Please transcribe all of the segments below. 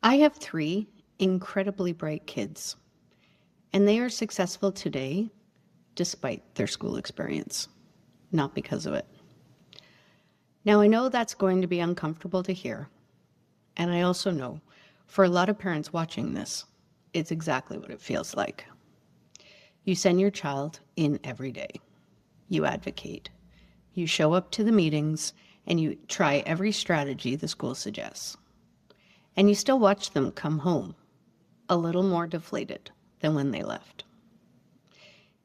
I have three incredibly bright kids, and they are successful today despite their school experience, not because of it. Now, I know that's going to be uncomfortable to hear, and I also know for a lot of parents watching this, it's exactly what it feels like. You send your child in every day. You advocate. You show up to the meetings, and you try every strategy the school suggests. And you still watch them come home a little more deflated than when they left.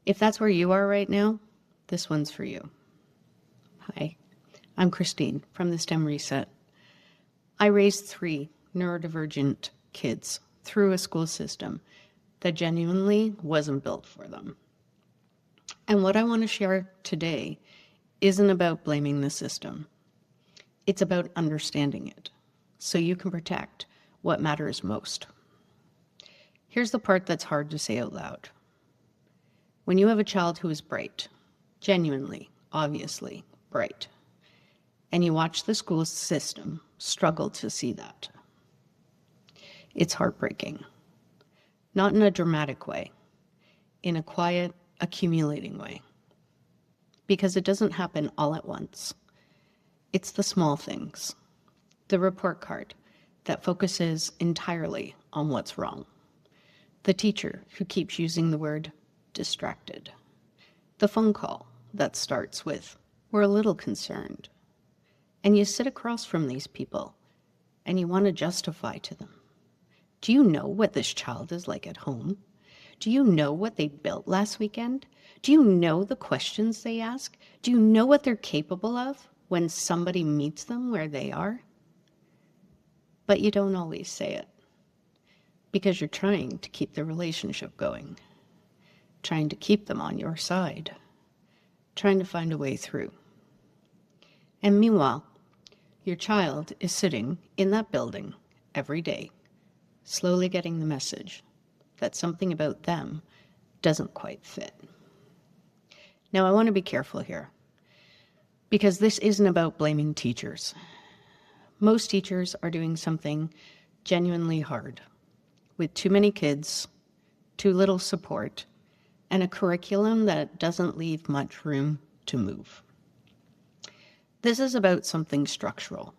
If that's where you are right now, this one's for you. Hi, I'm Christine from the STEM Reset. I raised three neurodivergent kids through a school system that genuinely wasn't built for them. And what I want to share today isn't about blaming the system. It's about understanding it so you can protect what matters most. Here's the part that's hard to say out loud. When you have a child who is bright, genuinely, obviously bright, and you watch the school system struggle to see that, it's heartbreaking. Not in a dramatic way, in a quiet, accumulating way. Because it doesn't happen all at once. It's the small things. The report card that focuses entirely on what's wrong. The teacher who keeps using the word distracted. The phone call that starts with, "We're a little concerned." And you sit across from these people and you want to justify to them. Do you know what this child is like at home? Do you know what they built last weekend? Do you know the questions they ask? Do you know what they're capable of when somebody meets them where they are? But you don't always say it because you're trying to keep the relationship going, trying to keep them on your side, trying to find a way through. And meanwhile, your child is sitting in that building every day, slowly getting the message that something about them doesn't quite fit. Now, I want to be careful here because this isn't about blaming teachers. Most teachers are doing something genuinely hard with too many kids, too little support, and a curriculum that doesn't leave much room to move. This is about something structural.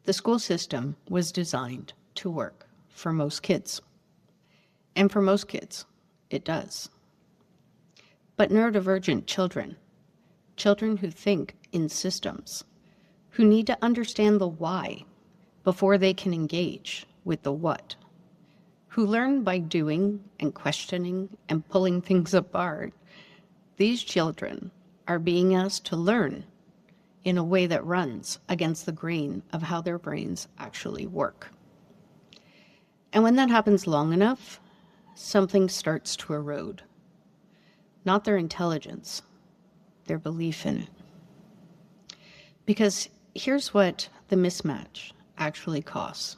The school system was designed to work for most kids. And for most kids, it does. But neurodivergent children who think in systems, who need to understand the why before they can engage with the what, who learn by doing and questioning and pulling things apart, these children are being asked to learn in a way that runs against the grain of how their brains actually work. And when that happens long enough, something starts to erode. Not their intelligence, their belief in it. Because here's what the mismatch actually costs.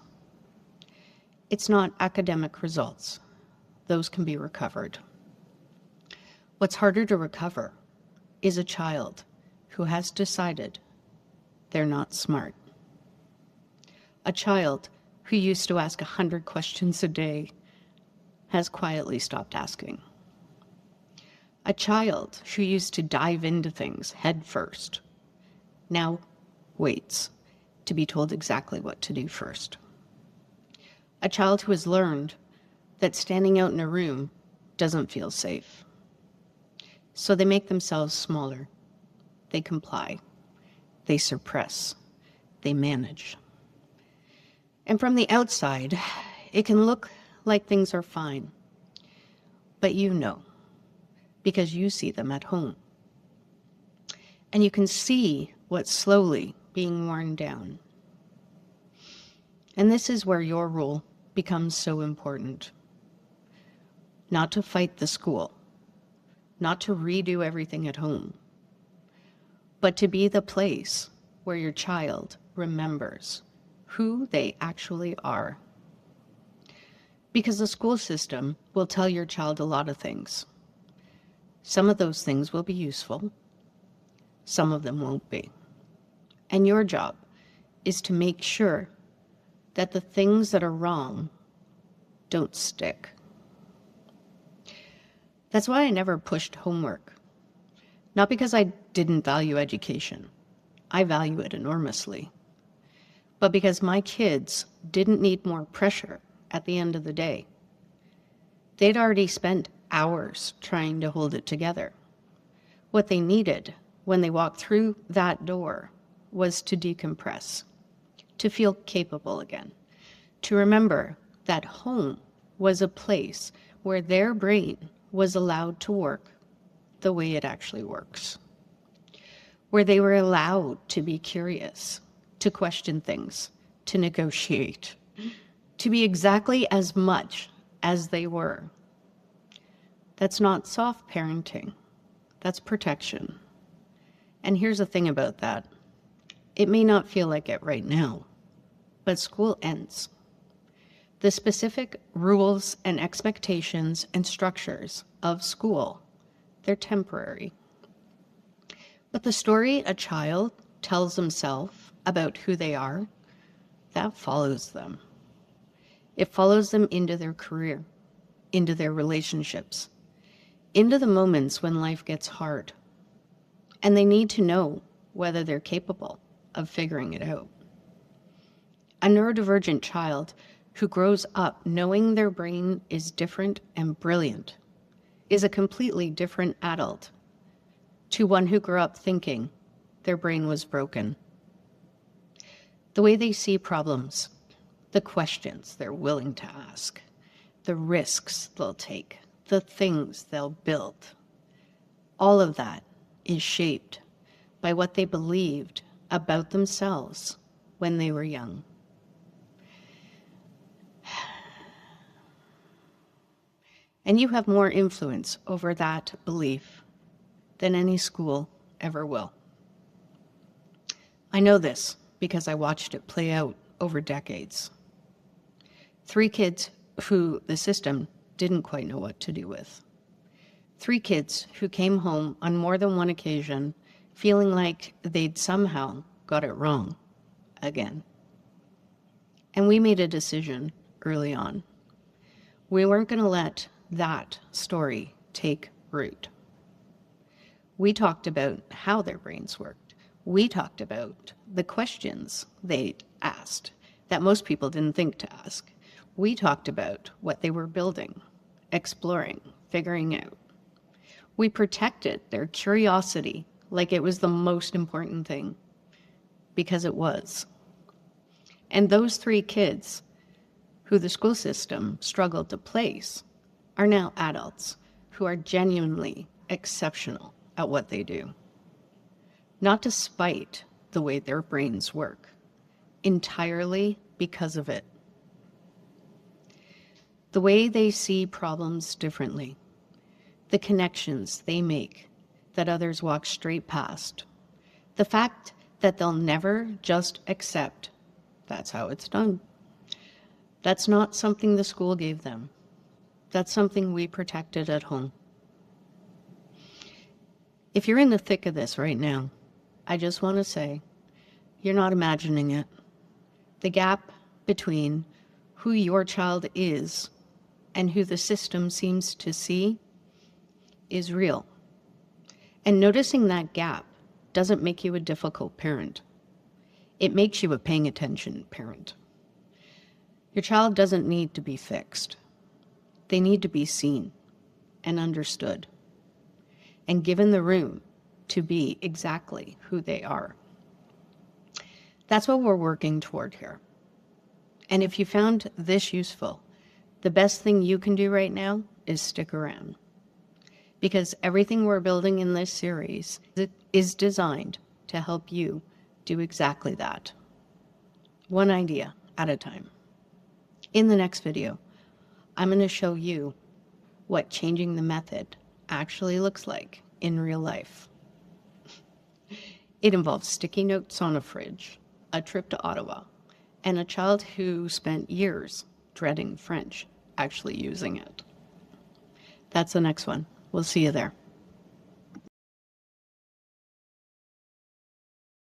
It's not academic results. Those can be recovered. What's harder to recover is a child who has decided they're not smart. A child who used to ask 100 questions a day has quietly stopped asking. A child who used to dive into things head first now waits to be told exactly what to do first. A child who has learned that standing out in a room doesn't feel safe. So they make themselves smaller. They comply. They suppress. They manage. And from the outside, it can look like things are fine. But you know, because you see them at home. And you can see what's slowly being worn down. And this is where your role becomes so important. Not to fight the school, not to redo everything at home, but to be the place where your child remembers who they actually are. Because the school system will tell your child a lot of things. Some of those things will be useful, some of them won't be. And your job is to make sure that the things that are wrong don't stick. That's why I never pushed homework. Not because I didn't value education. I value it enormously. But because my kids didn't need more pressure at the end of the day. They'd already spent hours trying to hold it together. What they needed when they walked through that door was to decompress, to feel capable again, to remember that home was a place where their brain was allowed to work the way it actually works, where they were allowed to be curious, to question things, to negotiate, to be exactly as much as they were. That's not soft parenting. That's protection. And here's the thing about that. It may not feel like it right now, but school ends. The specific rules and expectations and structures of school, they're temporary. But the story a child tells himself about who they are, that follows them. It follows them into their career, into their relationships, into the moments when life gets hard. And they need to know whether they're capable of figuring it out. A neurodivergent child who grows up knowing their brain is different and brilliant is a completely different adult to one who grew up thinking their brain was broken. The way they see problems, the questions they're willing to ask, the risks they'll take, the things they'll build, all of that is shaped by what they believed about themselves when they were young. And you have more influence over that belief than any school ever will. I know this because I watched it play out over decades. 3 kids who the system didn't quite know what to do with. 3 kids who came home on more than one occasion feeling like they'd somehow got it wrong again. And we made a decision early on. We weren't going to let that story take root. We talked about how their brains worked. We talked about the questions they asked that most people didn't think to ask. We talked about what they were building, exploring, figuring out. We protected their curiosity like it was the most important thing, because it was. And those 3 kids who the school system struggled to place are now adults who are genuinely exceptional at what they do. Not despite the way their brains work, entirely because of it. The way they see problems differently, the connections they make that others walk straight past, the fact that they'll never just accept that's how it's done. That's not something the school gave them. That's something we protected at home. If you're in the thick of this right now, I just want to say, you're not imagining it. The gap between who your child is and who the system seems to see is real. And noticing that gap doesn't make you a difficult parent. It makes you a paying attention parent. Your child doesn't need to be fixed. They need to be seen and understood and given the room to be exactly who they are. That's what we're working toward here. And if you found this useful, the best thing you can do right now is stick around. Because everything we're building in this series is designed to help you do exactly that. One idea at a time. In the next video, I'm going to show you what changing the method actually looks like in real life. It involves sticky notes on a fridge, a trip to Ottawa, and a child who spent years dreading French actually using it. That's the next one. We'll see you there.